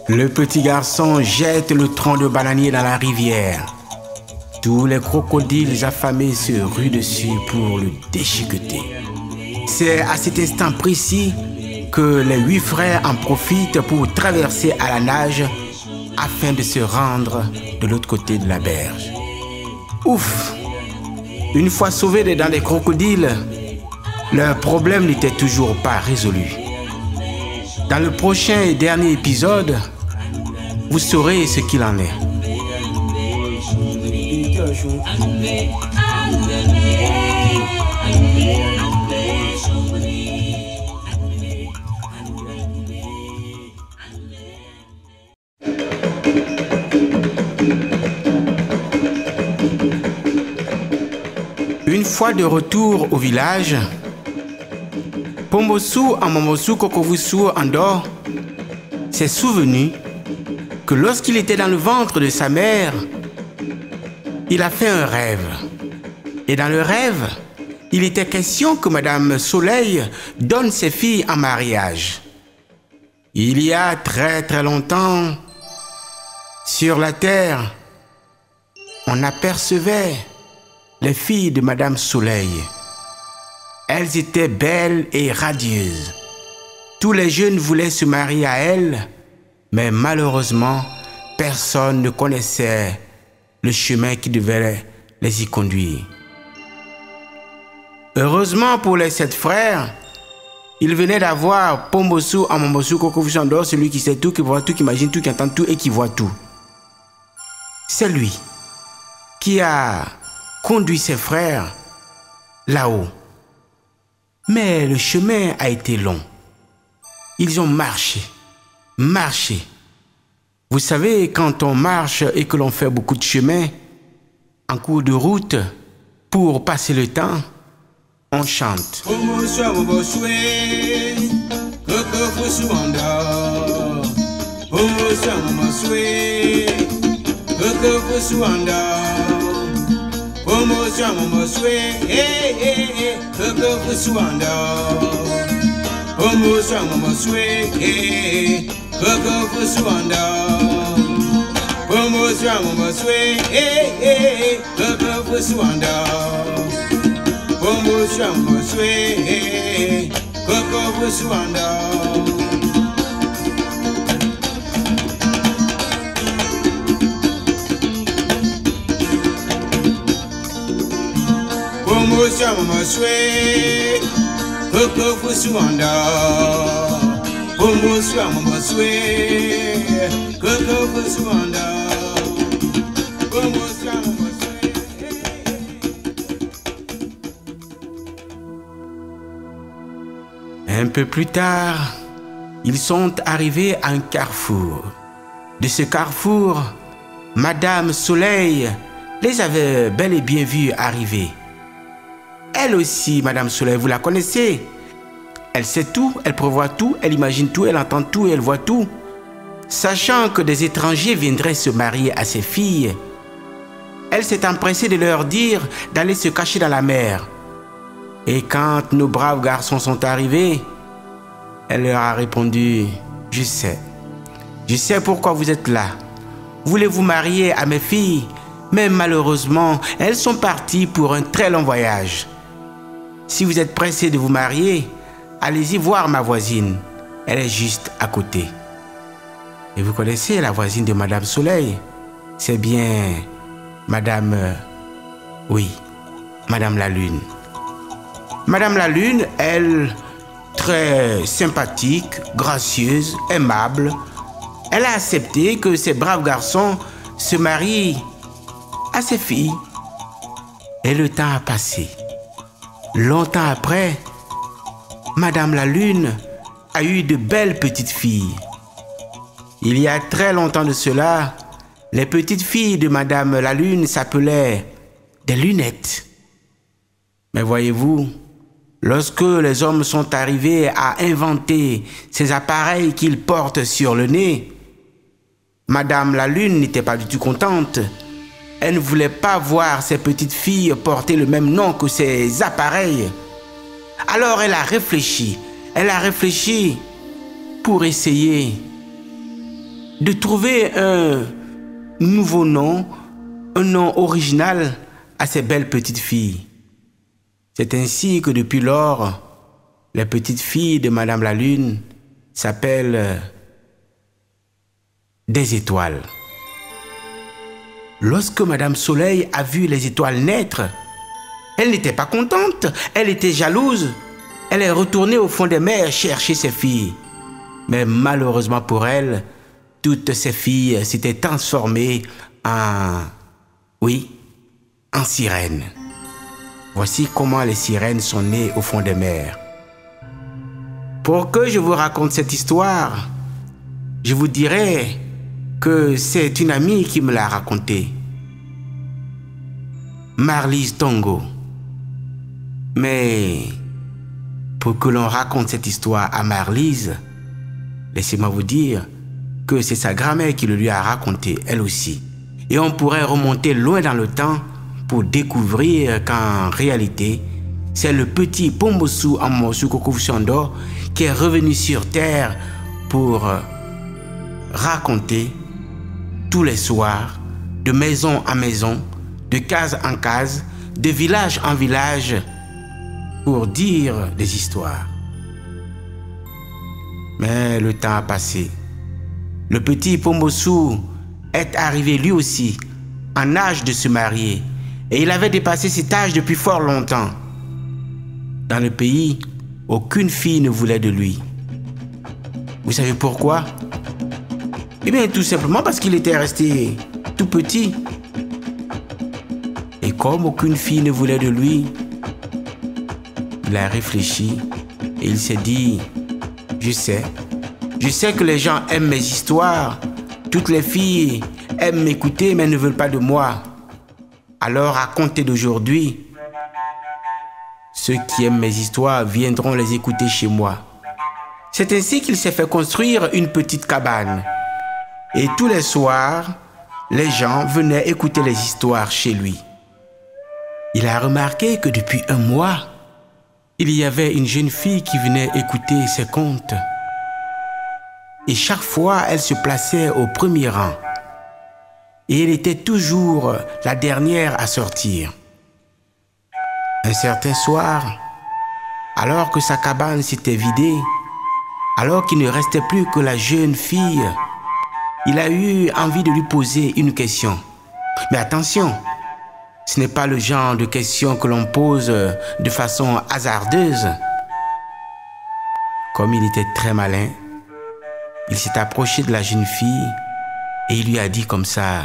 Le petit garçon jette le tronc de bananier dans la rivière. Tous les crocodiles affamés se ruent dessus pour le déchiqueter. C'est à cet instant précis que les 8 frères en profitent pour traverser à la nage afin de se rendre de l'autre côté de la berge. Ouf! Une fois sauvés des dents des crocodiles, leur problème n'était toujours pas résolu. Dans le prochain et dernier épisode, vous saurez ce qu'il en est. Une fois de retour au village, Pombossou Amambossou Kokovusondo s'est souvenu que lorsqu'il était dans le ventre de sa mère, il a fait un rêve. Et dans le rêve, il était question que Madame Soleil donne ses filles en mariage. Il y a très très longtemps, sur la terre, on apercevait les filles de Madame Soleil. Elles étaient belles et radieuses. Tous les jeunes voulaient se marier à elles, mais malheureusement, personne ne connaissait le chemin qui devait les y conduire. Heureusement pour les 7 frères, ils venaient d'avoir Pombosu, Amambosu, Kokofu Andor, celui qui sait tout, qui voit tout, qui imagine tout, qui entend tout et qui voit tout. C'est lui qui a conduit ses frères là-haut. Mais le chemin a été long. Ils ont marché. Vous savez, quand on marche et que l'on fait beaucoup de chemin, en cours de route, pour passer le temps, on chante. Un peu plus tard, ils sont arrivés à un carrefour. De ce carrefour, Madame Soleil les avait bel et bien vus arriver. Elle aussi, Madame Soleil, vous la connaissez. Elle sait tout, elle prévoit tout, elle imagine tout, elle entend tout et elle voit tout. Sachant que des étrangers viendraient se marier à ses filles, elle s'est empressée de leur dire d'aller se cacher dans la mer. Et quand nos braves garçons sont arrivés, elle leur a répondu, « Je sais pourquoi vous êtes là. Voulez-vous marier à mes filles? Mais malheureusement, elles sont parties pour un très long voyage. Si vous êtes pressés de vous marier, allez-y voir ma voisine. Elle est juste à côté. » Et vous connaissez la voisine de Madame Soleil? C'est bien Madame... Madame la Lune. Madame la Lune, elle, très sympathique, gracieuse, aimable, elle a accepté que ces braves garçons se marient à ses filles. Et le temps a passé. Longtemps après, Madame la Lune a eu de belles petites filles. Il y a très longtemps de cela, les petites filles de Madame la Lune s'appelaient des lunettes. Mais voyez-vous, lorsque les hommes sont arrivés à inventer ces appareils qu'ils portent sur le nez, Madame la Lune n'était pas du tout contente. Elle ne voulait pas voir ses petites filles porter le même nom que ces appareils. Alors elle a réfléchi pour essayer de trouver un nouveau nom, un nom original à ces belles petites filles. C'est ainsi que depuis lors, les petites filles de Madame la Lune s'appellent des étoiles. Lorsque Madame Soleil a vu les étoiles naître, elle n'était pas contente, elle était jalouse. Elle est retournée au fond des mers chercher ses filles. Mais malheureusement pour elle, toutes ces filles s'étaient transformées en sirènes. Voici comment les sirènes sont nées au fond des mers. Pour que je vous raconte cette histoire, je vous dirai que c'est une amie qui me l'a racontée. Marlise Tongo. Mais pour que l'on raconte cette histoire à Marlise, laissez-moi vous dire que c'est sa grand-mère qui le lui a raconté, elle aussi. Et on pourrait remonter loin dans le temps pour découvrir qu'en réalité, c'est le petit Pombosu Amambosu Kokofu Andor qui est revenu sur terre pour raconter tous les soirs, de maison en maison, de case en case, de village en village, pour dire des histoires. Mais le temps a passé. Le petit Pombossou est arrivé lui aussi en âge de se marier et il avait dépassé cet âge depuis fort longtemps. Dans le pays, aucune fille ne voulait de lui. Vous savez pourquoi? Eh bien, tout simplement parce qu'il était resté tout petit. Et comme aucune fille ne voulait de lui, il a réfléchi et il s'est dit, je sais que les gens aiment mes histoires. Toutes les filles aiment m'écouter mais ne veulent pas de moi. Alors à compter d'aujourd'hui, ceux qui aiment mes histoires viendront les écouter chez moi. C'est ainsi qu'il s'est fait construire une petite cabane. Et tous les soirs, les gens venaient écouter les histoires chez lui. Il a remarqué que depuis un mois, il y avait une jeune fille qui venait écouter ses contes. Et chaque fois, elle se plaçait au premier rang. Et elle était toujours la dernière à sortir. Un certain soir, alors que sa cabane s'était vidée, alors qu'il ne restait plus que la jeune fille, il a eu envie de lui poser une question. Mais attention, ce n'est pas le genre de question que l'on pose de façon hasardeuse. Comme il était très malin, il s'est approché de la jeune fille et il lui a dit comme ça,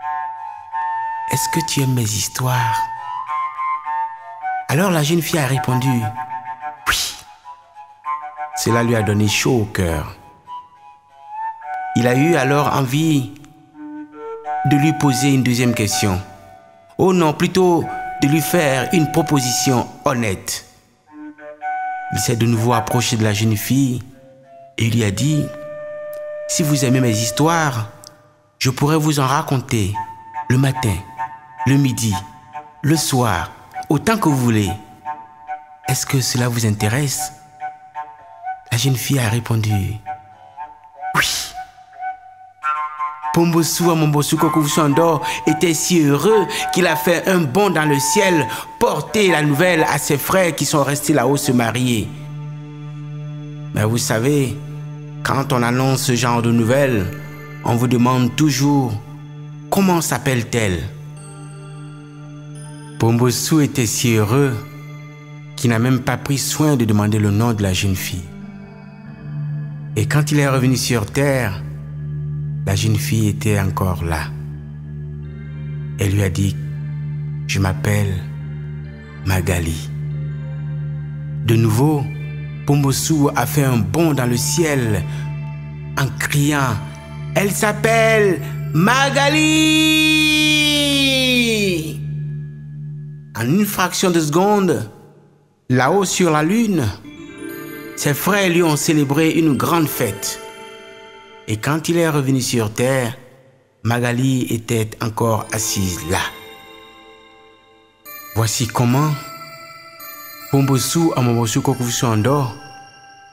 « Est-ce que tu aimes mes histoires ?» Alors la jeune fille a répondu, « Oui. » Cela lui a donné chaud au cœur. Il a eu alors envie de lui poser une deuxième question. Oh non, plutôt de lui faire une proposition honnête. Il s'est de nouveau approché de la jeune fille et il lui a dit, « Si vous aimez mes histoires, je pourrais vous en raconter le matin, le midi, le soir, autant que vous voulez. Est-ce que cela vous intéresse ?» La jeune fille a répondu, « Oui. » Pombossou Amombossou Kokoussando était si heureux qu'il a fait un bond dans le ciel, porter la nouvelle à ses frères qui sont restés là-haut se marier. Mais vous savez, quand on annonce ce genre de nouvelles, on vous demande toujours comment s'appelle-t-elle. Pombossou était si heureux qu'il n'a même pas pris soin de demander le nom de la jeune fille. Et quand il est revenu sur terre, la jeune fille était encore là. Elle lui a dit, « Je m'appelle Magali. » De nouveau, Pombossou a fait un bond dans le ciel en criant, « Elle s'appelle Magali !» En une fraction de seconde, là-haut sur la lune, ses frères lui ont célébré une grande fête. Et quand il est revenu sur terre, Magali était encore assise là. Voici comment Pombossou Amombossou Kokoussando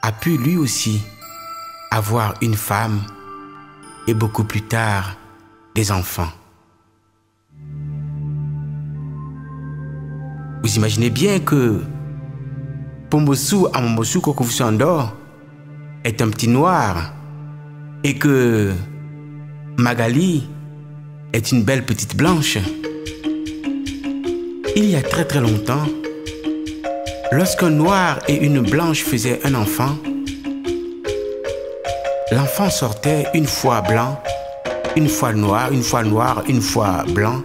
a pu lui aussi avoir une femme et beaucoup plus tard des enfants. Vous imaginez bien que Pombossou Amombossou Kokoussando est un petit noir et que Magali est une belle petite blanche. Il y a très très longtemps, lorsqu'un noir et une blanche faisaient un enfant, l'enfant sortait une fois blanc, une fois noir, une fois noir, une fois blanc.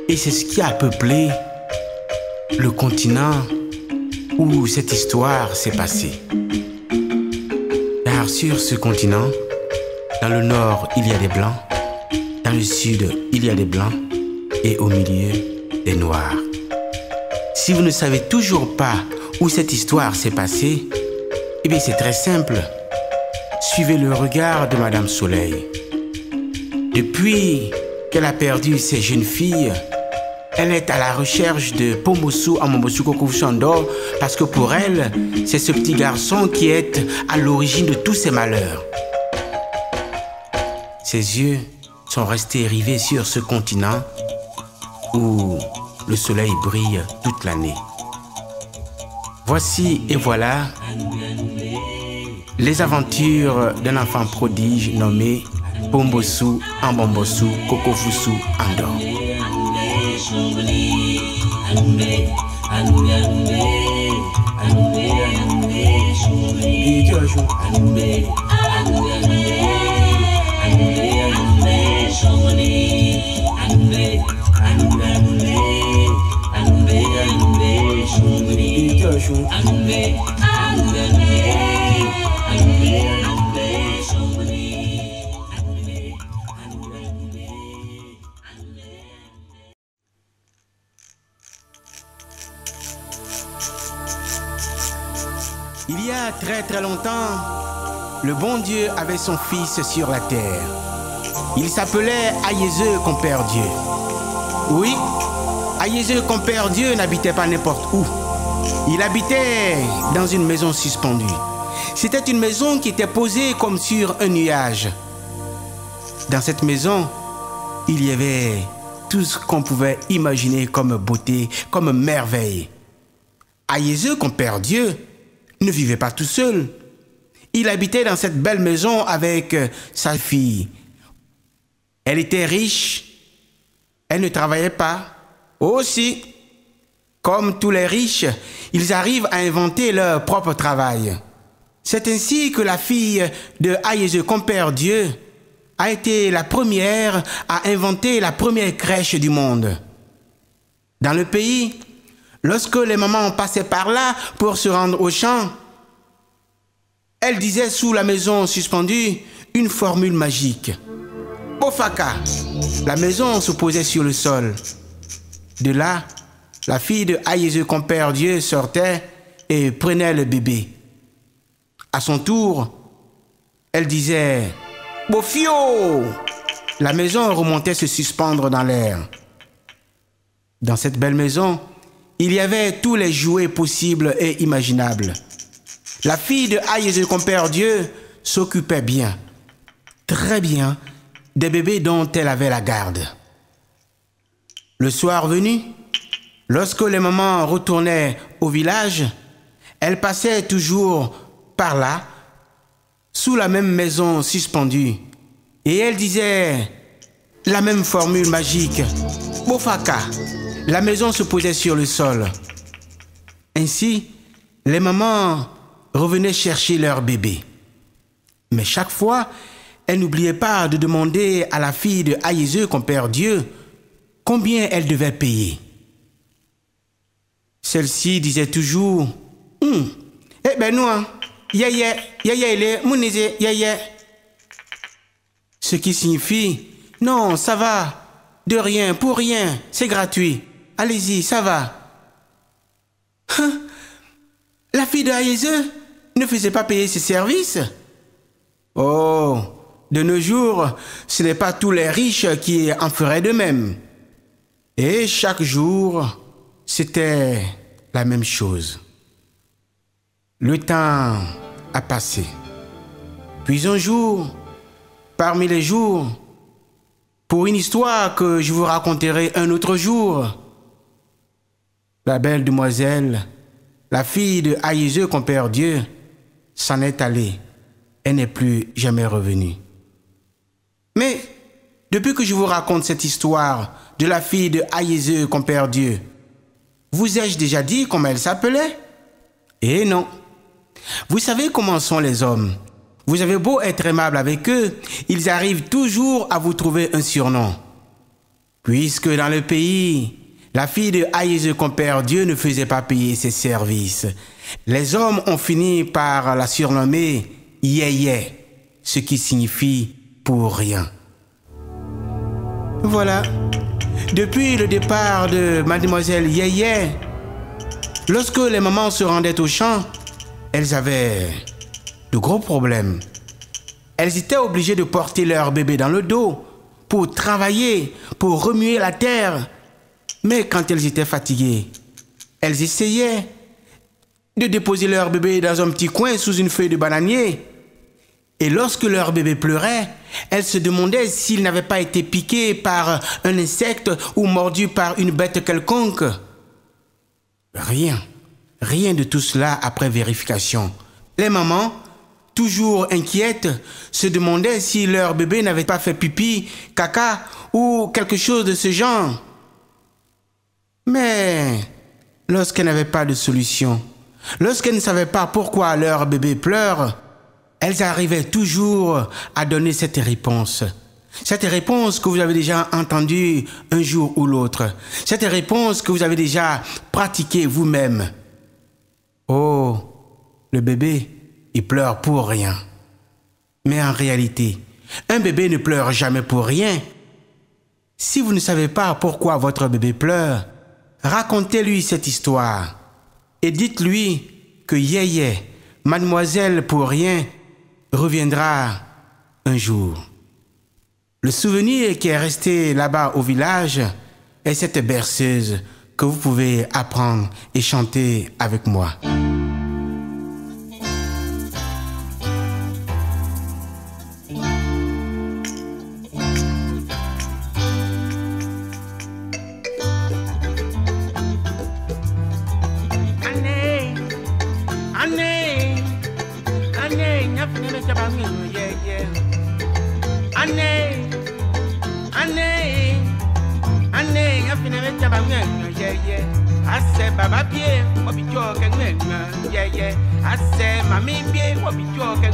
Et c'est ce qui a peuplé le continent où cette histoire s'est passée. Car sur ce continent, dans le nord, il y a des blancs, dans le sud, il y a des blancs, et au milieu, des noirs. Si vous ne savez toujours pas où cette histoire s'est passée, eh bien c'est très simple. Suivez le regard de Madame Soleil. Depuis qu'elle a perdu ses jeunes filles, elle est à la recherche de Pombossou Amombossou Kokoussando parce que pour elle, c'est ce petit garçon qui est à l'origine de tous ses malheurs. Ses yeux sont restés rivés sur ce continent où le soleil brille toute l'année. Voici et voilà les aventures d'un enfant prodige nommé Bombossou Ambombossou Kokofusu Ando. Il y a très longtemps, le bon Dieu avait son fils sur la terre. Il s'appelait Ayezeu Compère Dieu. Oui, Ayezeu Compère Dieu n'habitait pas n'importe où. Il habitait dans une maison suspendue. C'était une maison qui était posée comme sur un nuage. Dans cette maison, il y avait tout ce qu'on pouvait imaginer comme beauté, comme merveille. Ayezeu Compère Dieu ne vivait pas tout seul. Il habitait dans cette belle maison avec sa fille. Elle était riche. Elle ne travaillait pas. Aussi, comme tous les riches, ils arrivent à inventer leur propre travail. C'est ainsi que la fille de Ayezeu Compère Dieu a été la première à inventer la première crèche du monde. Dans le pays, lorsque les mamans passaient par là pour se rendre au champ, elles disaient sous la maison suspendue une formule magique. Bofaka, la maison se posait sur le sol. De là, la fille de Ayezeu Compère Dieu sortait et prenait le bébé. À son tour, elle disait « Bofio !» La maison remontait se suspendre dans l'air. Dans cette belle maison, il y avait tous les jouets possibles et imaginables. La fille de Ayezeu Compère Dieu s'occupait bien, très bien, des bébés dont elle avait la garde. Le soir venu, lorsque les mamans retournaient au village, elles passaient toujours par là, sous la même maison suspendue, et elles disaient la même formule magique. Bofaka, la maison se posait sur le sol. Ainsi, les mamans revenaient chercher leur bébé. Mais chaque fois, elles n'oubliaient pas de demander à la fille de Ayezeu Compère Dieu combien elle devait payer. Celle-ci disait toujours Eh ben non, ce qui signifie non, ça va, de rien, pour rien, c'est gratuit. Allez-y, ça va. La fille de Ayezeu ne faisait pas payer ses services. Oh, de nos jours, ce n'est pas tous les riches qui en feraient de même. Et chaque jour, c'était la même chose. Le temps a passé. Puis un jour, parmi les jours, pour une histoire que je vous raconterai un autre jour, la belle demoiselle, la fille de Ayezeu Compère Dieu, s'en est allée et n'est plus jamais revenue. Mais depuis que je vous raconte cette histoire de la fille de Ayezeu Compère Dieu, vous ai-je déjà dit comment elle s'appelait? Eh non. Vous savez comment sont les hommes. Vous avez beau être aimable avec eux, ils arrivent toujours à vous trouver un surnom. Puisque dans le pays, la fille de Ayezeu Compère Dieu ne faisait pas payer ses services. Les hommes ont fini par la surnommer Yeye, ce qui signifie pour rien. Voilà. Depuis le départ de mademoiselle Yeye, lorsque les mamans se rendaient au champ, elles avaient de gros problèmes. Elles étaient obligées de porter leur bébé dans le dos pour travailler, pour remuer la terre. Mais quand elles étaient fatiguées, elles essayaient de déposer leur bébé dans un petit coin sous une feuille de bananier. Et lorsque leur bébé pleurait, elles se demandaient s'il n'avait pas été piqué par un insecte ou mordu par une bête quelconque. Rien. Rien de tout cela après vérification. Les mamans, toujours inquiètes, se demandaient si leur bébé n'avait pas fait pipi, caca ou quelque chose de ce genre. Mais lorsqu'elles n'avaient pas de solution, lorsqu'elles ne savaient pas pourquoi leur bébé pleure, elles arrivaient toujours à donner cette réponse. Cette réponse que vous avez déjà entendue un jour ou l'autre. Cette réponse que vous avez déjà pratiquée vous-même. Oh, le bébé, il pleure pour rien. Mais en réalité, un bébé ne pleure jamais pour rien. Si vous ne savez pas pourquoi votre bébé pleure, racontez-lui cette histoire et dites-lui que Yéyé, mademoiselle pour rien, reviendra un jour. Le souvenir qui est resté là-bas au village est cette berceuse que vous pouvez apprendre et chanter avec moi. I said, Baba, yeah, what be joking, yeah, yeah. I said, Mammy, yeah, what be joking,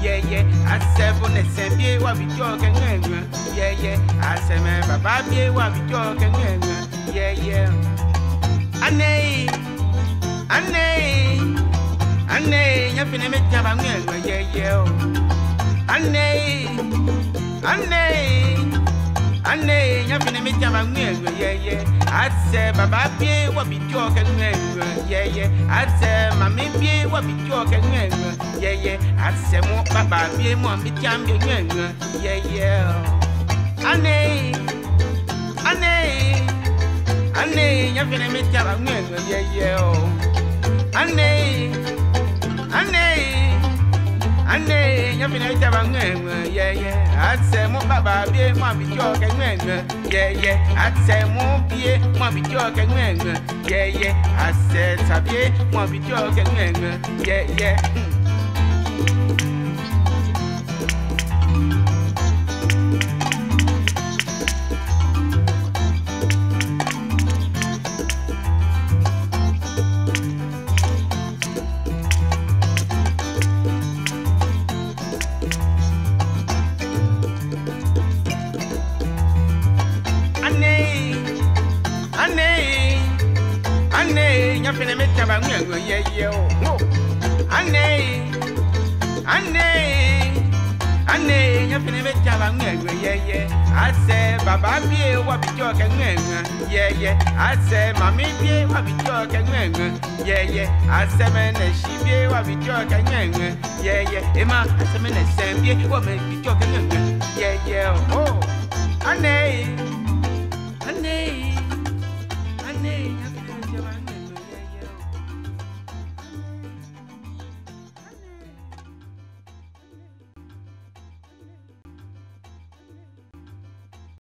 yeah, yeah. I said, when they send me, what be joking, yeah, yeah. I said, man, Baba, yeah, what be joking, yeah, yeah. Anne, you're finna make jabba, yeah, yeah. Anne, you're finna make jabba, yeah, yeah. I said, Baba, yeah, what be joking, yeah, yeah. I said, Mammy, yeah, what be joking, yeah, yeah. I said, more Baba, yeah, more be jumping, yeah, yeah. Anne, you're finna make jabba, yeah, yeah. Anne, you're finna jabba, yeah, yeah. I said, more Baba, yeah, more be joking, yeah, yeah. I said, more beer, more be joking, yeah, yeah. I said, Sabie, more be joking, yeah, yeah. Anne, you're finna make jabba, yeah, yeah. Anne, you're finna make jabba, yeah, yeah. I said, Baba, be what be joking, yeah, yeah. I said, Mammy, be what be joking, yeah, yeah. I said, man, she be what be joking, yeah, yeah. Emma, I said, man, same be what be joking, yeah, yeah. Oh, Anne.